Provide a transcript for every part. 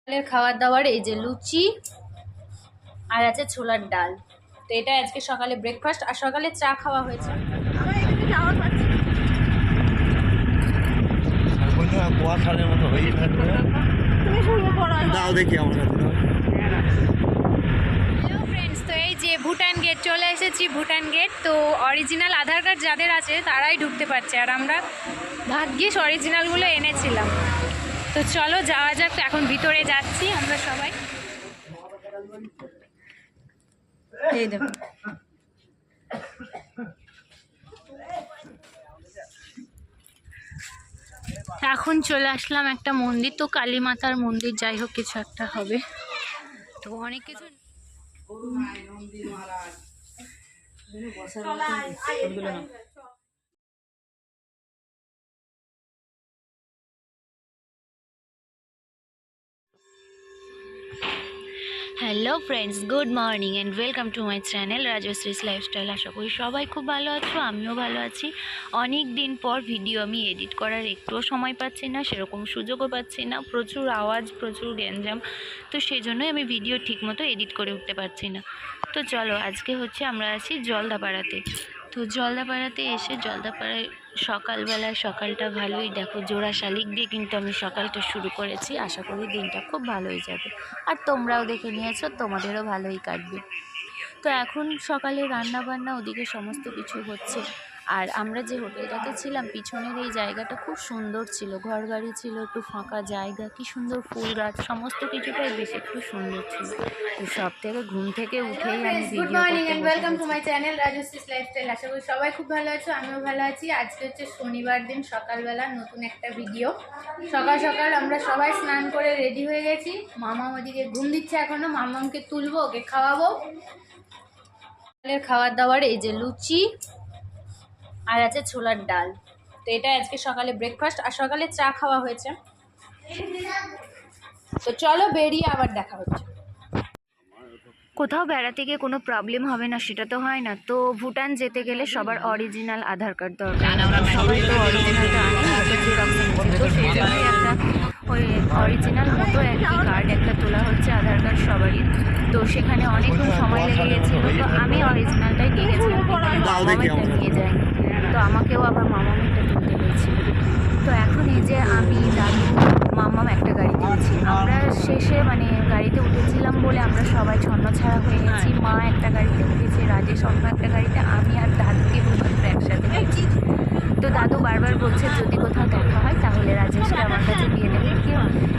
সকালের খাবার দাবার এই যে লুচি আর আছে ছোলার ডাল। তো এটা আজকে সকালে ব্রেকফাস্ট আর সকালে চা খাওয়া হয়েছে। কুয়াশার মতো হয়েই থাকবে। দাও দেখি আমার কাছে দাও। হ্যালো ফ্রেন্ডস, তো এই যে ভুটান গেট চলে এসেছি। ভুটান গেট তো অরিজিনাল আধার কার্ড যাদের আছে তারাই ঢুকতে পারছে, আর আমরা ভাগ্যিস অরিজিনালগুলো এনেছিলাম। তো চলো যাওয়া যাক। তো এখন ভিতরে যাচ্ছি আমরা সবাই। এই দেখো, এখন চলে আসলাম একটা মন্দির, তো কালী মাতার মন্দির, যাই হোক কিছু একটা হবে। তো অনেক কিছু hello friends, good morning and welcome to my channel Rajshri's lifestyle. আশা করি সবাই খুব ভালো আছো, আমিও ভালো আছি। অনেক দিন পর ভিডিও আমি এডিট করার একটুও সময় পাচ্ছি না, সেরকম সুযোগও পাচ্ছি না। প্রচুর আওয়াজ, প্রচুর গ্যাঞ্জাম, তো সেই জন্যই আমি ভিডিও ঠিকমতো এডিট করে উঠতে পারছি না। তো চলো, আজকে হচ্ছে আমরা আছি জলদাপাড়াতে। তো জলদাপাড়াতে এসে জলদাপাড়ায় সকালটা ভালোই, দেখো জোড়া শালিক দিয়ে কিন্তু আমি সকালটা শুরু করেছি। আশা করি দিনটা খুব ভালোই যাবে, আর তোমরাও দেখে নিয়েছো, তোমাদেরও ভালোই কাটবে। তো এখন সকালে রান্না বান্না ওদিকে সমস্ত কিছু হচ্ছে। আর আমরা যে হোটেলটাতে ছিলাম, পিছনের এই জায়গাটা খুব সুন্দর ছিল, ঘর বাড়ি ছিল, একটু ফাঁকা জায়গা, কি সুন্দর ফুল গাছ, সমস্ত কিছুটাই বেশি একটু সুন্দর ছিল। তো সব থেকে ঘুম থেকে উঠেই আমি ভিডিও করতে বসে গেছি। Welcome to my channel Rajshri's lifestyle. আশা করি সবাই খুব ভালো আছো, আমিও ভালো আছি। আজকে হচ্ছে শনিবার দিন, সকালবেলা নতুন একটা ভিডিও। সকাল সকাল আমরা সবাই স্নান করে রেডি হয়ে গেছি। মামা ওদিকে ঘুম দিচ্ছে এখনো, মামাকে তুলবো, ওকে খাওয়াবো। খাবার দাবার এই যে লুচি আর আছে ছোলার ডাল। তো এটা আজকে সকালে ব্রেকফাস্ট আর সকালে চা খাওয়া হয়েছে। তো চলো বেরিয়ে আবার দেখা হচ্ছে। কোথাও বেড়াতে গিয়ে কোনো প্রবলেম হবে না সেটা তো হয় না। তো ভুটান যেতে গেলে সবার অরিজিনাল আধার কার্ড দরকার। সবাই তো অরিজিনালটা আনে, তো সেই জন্যই একটা ওই অরিজিনাল মতো একটি কার্ড একটা তোলা হচ্ছে, আধার কার্ড সবারই। তো সেখানে অনেকক্ষণ সময় লেগে গেছিলো, তো আমি অরিজিনালটাই নিয়ে গেছিলাম, মামামেরটা নিয়ে যাইনি। তো আমাকেও আবার মামামেরটা তুলতে হয়েছিল। তো এখন এই যে আমি, দাদু, মামাম একটা গাড়িতে উঠছি। আমরা শেষে মানে গাড়িতে উঠেছিলাম বলে আমরা সবাই ছন্নছাড়া হয়ে গেছি। মা একটা গাড়িতে উঠেছে, রাজেশ অন্য একটা গাড়িতে, আমি আর দাদু কেবলমাত্র একসাথে গেছি। তো দাদু বারবার বলছে যদি কোথাও দেখা হয় তাহলে রাজেশকে আমার কাছে দিয়ে দেবে।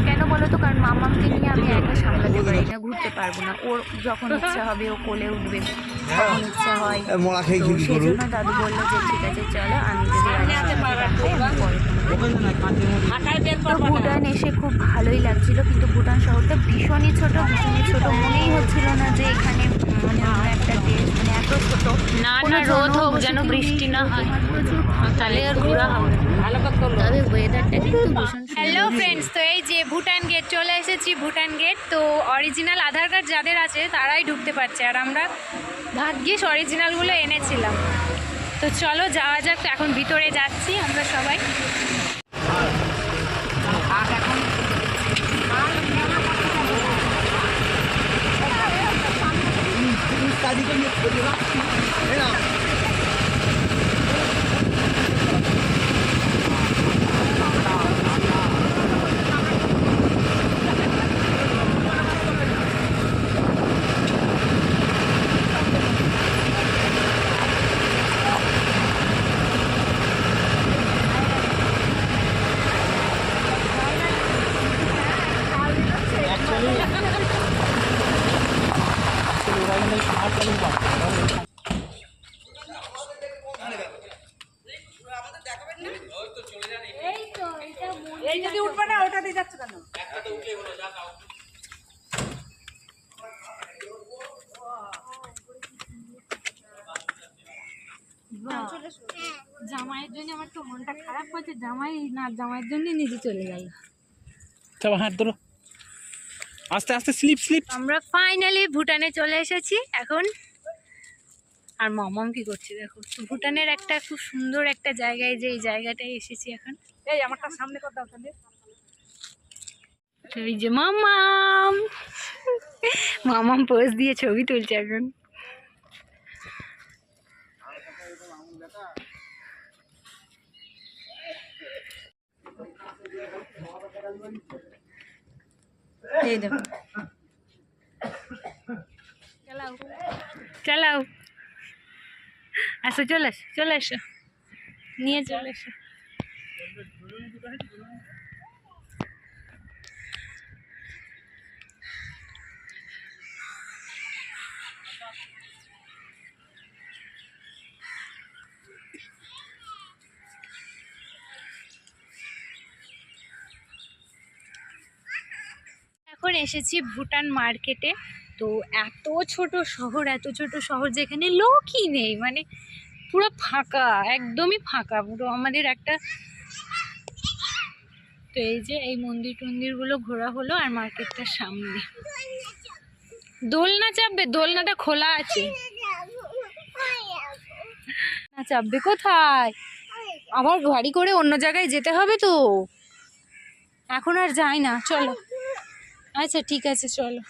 কেন বলো তো, কারণ মামামকে নিয়ে আমি একা সামলাতে পারি না, ঘুরতে পারবো না। ওর যখন ইচ্ছা হবে ও কোলে উঠবে, যখন ইচ্ছা হয়। তো সেই জন্য দাদু বললো যে ঠিক আছে চলো, আমি যদি তো ভুটান এসে খুব ভালোই লাগছিল, কিন্তু ভুটান শহরটা ভীষণই ছোট, মনেই হচ্ছিল না যে এখানে মানে অন্য একটা দেশ, মানে এত ছোট। না রোদ হোক যেন বৃষ্টি না হয়, তাহলে আর ঘোরা হবে। তবে ওয়েদারটা কিন্তু ভীষণ। হ্যালো ফ্রেন্ডস, তো এই যে ভুটান গেট চলে এসেছি। ভুটান গেট তো অরিজিনাল আধার কার্ড যাদের আছে তারাই ঢুকতে পারছে, আর আমরা ভাগ্যিস অরিজিনালগুলো এনেছিলাম। তো চলো যাওয়া যাক। তো এখন ভিতরে যাচ্ছি আমরা সবাই। এই যদি উঠবে না ওটা দিয়ে যাচ্ছে কেন? জামাইয়ের জন্য আমার তো মনটা খারাপ হয়েছে, জামাইয়ের জন্য নিজে চলে গেল। চলো হাত ধরো, আস্তে আস্তে স্লিপ। আমরা ফাইনালি ভুটানে চলে এসেছি এখন। আর মামাম কি করছে দেখো। ভুটানের একটা খুব সুন্দর একটা জায়গায়, যে এই জায়গাটায় এসেছি এখন। এই আমারটা সামনে কর দাও তাহলে। এই যে মামাম, মামাম পোজ দিয়ে ছবি তুলছে এখন। এই দেখো, চালাও চালাও, আসো চলে আসো, চলে আসো, নিয়ে চলে আসো। এখন এসেছি ভুটান মার্কেটে। তো এত ছোট শহর যেখানে লোকই নেই, মানে পুরো ফাঁকা, একদমই ফাঁকা পুরো আমাদের একটা। তো এই যে এই মন্দির টন্দিরগুলো ঘোরা হলো, আর মার্কেটটার সামনে দোলনা চাপবে, দোলনাটা খোলা আছে। না চাপবে কোথায়, আবার গাড়ি করে অন্য জায়গায় যেতে হবে তো, এখন আর যাই না, চলো। আচ্ছা ঠিক আছে চলো।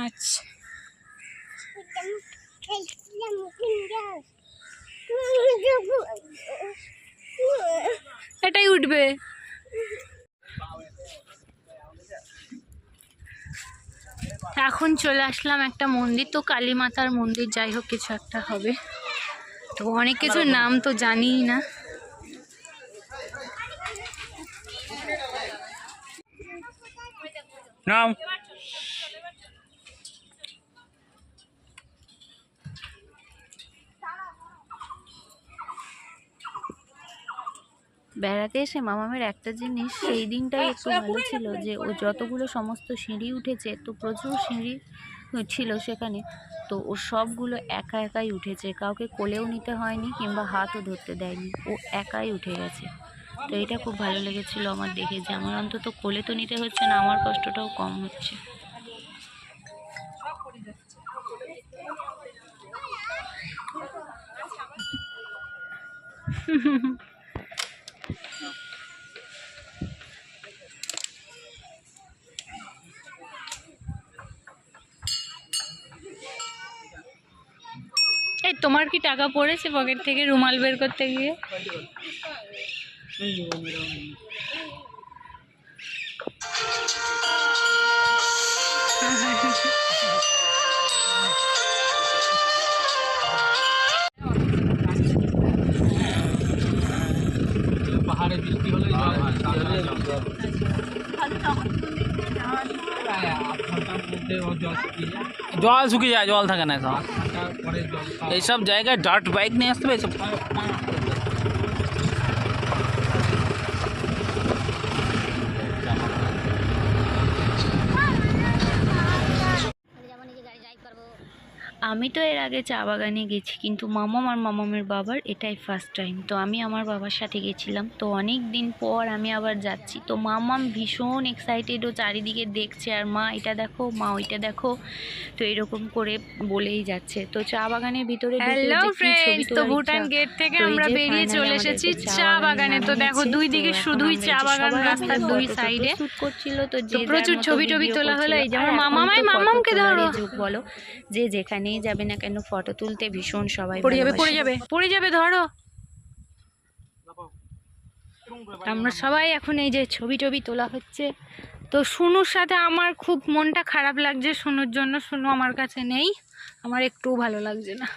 আচ্ছা এটাই উঠবে। এখন চলে আসলাম একটা মন্দির, তো কালী মাতার মন্দির, যাই হোক কিছু একটা হবে। তো অনেক কিছু নাম তো জানিই না। নাম বেড়াতে এসে মামামের একটা জিনিস সেই দিনটাই একটু ভালো ছিল, যে ও যতগুলো সমস্ত সিঁড়ি উঠেছে, তো প্রচুর সিঁড়ি ছিল সেখানে, তো ও সবগুলো একা একাই উঠেছে, কাউকে কোলেও নিতে হয়নি কিংবা হাতও ধরতে দেয়নি, ও একাই উঠে গেছে। তো এটা খুব ভালো লেগেছিল আমার দেখে, যে আমার অন্তত কোলে তো নিতে হচ্ছে না, আমার কষ্টটাও কম হচ্ছে। এই তোমার কি টাকা পড়েছে পকেট থেকে রুমাল বের করতে গিয়ে? পাহাড়ে বৃষ্টি হলে জল শুকিয়ে যায়, জল থাকে না সব এইসব জায়গায়। ডার্ট বাইক নিয়ে আসতে হবে এসব। আমি তো এর আগে চা বাগানে গেছি, কিন্তু মামাম আর মামামের বাবার এটাই ফার্স্ট টাইম। তো আমি আমার বাবার সাথে গেছিলাম, তো অনেক দিন পর আমি আবার যাচ্ছি। তো মামাম ভীষণ এক্সাইটেড, ও চারিদিকে দেখছে, আর মা এটা দেখো, মা ওইটা দেখো, তো এরকম করে বলেই যাচ্ছে। তো চা বাগানের ভিতরে হ্যালো ফ্রেন্ডস, তো ভুটান গেট থেকে আমরা বেরিয়ে চলে এসেছি চা বাগানে। তো দেখো দুই দিকে শুধুই চা বাগান, রাস্তার দুই সাইডে শুট করছিল। তো তো প্রচুর ছবি টবি তোলা হলো। এই যেমন মামামাই, মামামকে ধরো, বলো যে যেখানেই যাবে না কেন ফটো তুলতে ভীষণ সবাই পড়ে যাবে, ভালোবাসে। পড়ে যাবে, পড়ে যাবে, ধরো। আমরা সবাই এখন এই যে ছবি টবি তোলা হচ্ছে। তো সুনুর সাথে আমার খুব মনটা খারাপ লাগছে সুনুর জন্য, সুনু আমার কাছে নেই, আমার একটুও ভালো লাগছে না।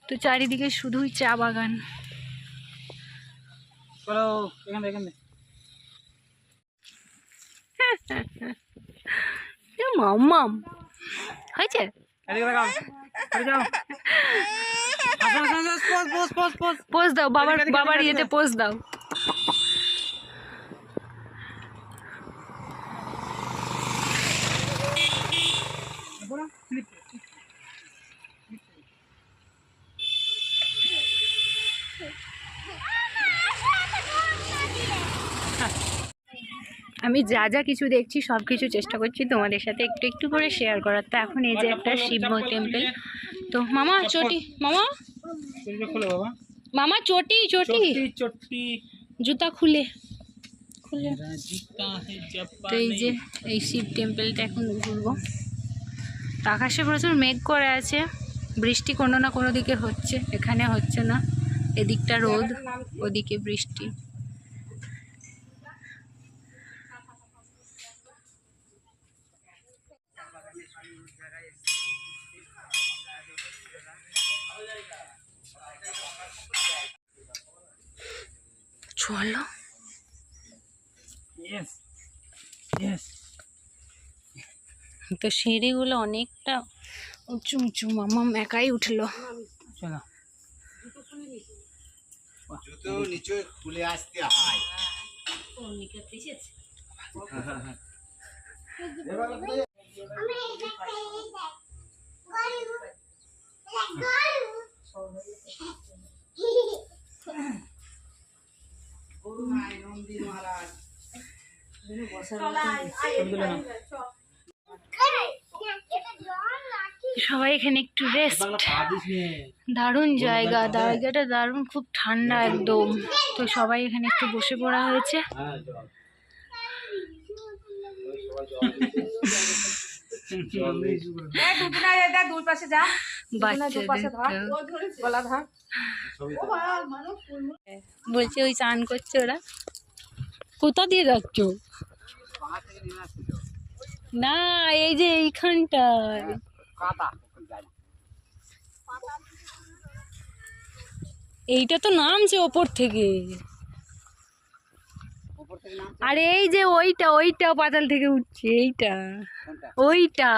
তো চারিদিকে শুধুই চা বাগান। মাম্মাম হয়েছে, পোজ দাও, বাবার ইয়েতে পোজ দাও। আমি যা যা কিছু দেখছি সব কিছু চেষ্টা করছি তোমাদের সাথে একটু একটু করে শেয়ার করার। তো এখন এই যে একটা শিবময় টেম্পল। তো মামা চটি, মামা মামা চটি চটি, জুতা খুলে খুলে। তো এই যে এই শিব টেম্পলটা এখন ঘুরবো। তো আকাশে প্রচুর মেঘ করে আছে, বৃষ্টি কোনো না কোনো দিকে হচ্ছে, এখানে হচ্ছে না, এদিকটা রোদ ওদিকে বৃষ্টি। চলো তো সিঁড়িগুলো অনেকটা উঁচু উঁচু, মামা একাই উঠলো। চলো জুতো নিচে খুলে আসতে হয়। সবাই এখানে একটু রেস্ট। দারুণ জায়গা, জায়গাটা দারুণ, খুব ঠান্ডা একদম। তো সবাই এখানে একটু বসে পড়া হয়েছে। বলছে ওই চান করছে ওরা। কোথা দিয়ে যাচ্ছ? না এই যে এইখানটায় এইটা তো নামছে ওপর থেকে। আর এই যে ওইটা ওইটা পাতাল থেকে উঠছে, এইটা ওইটা।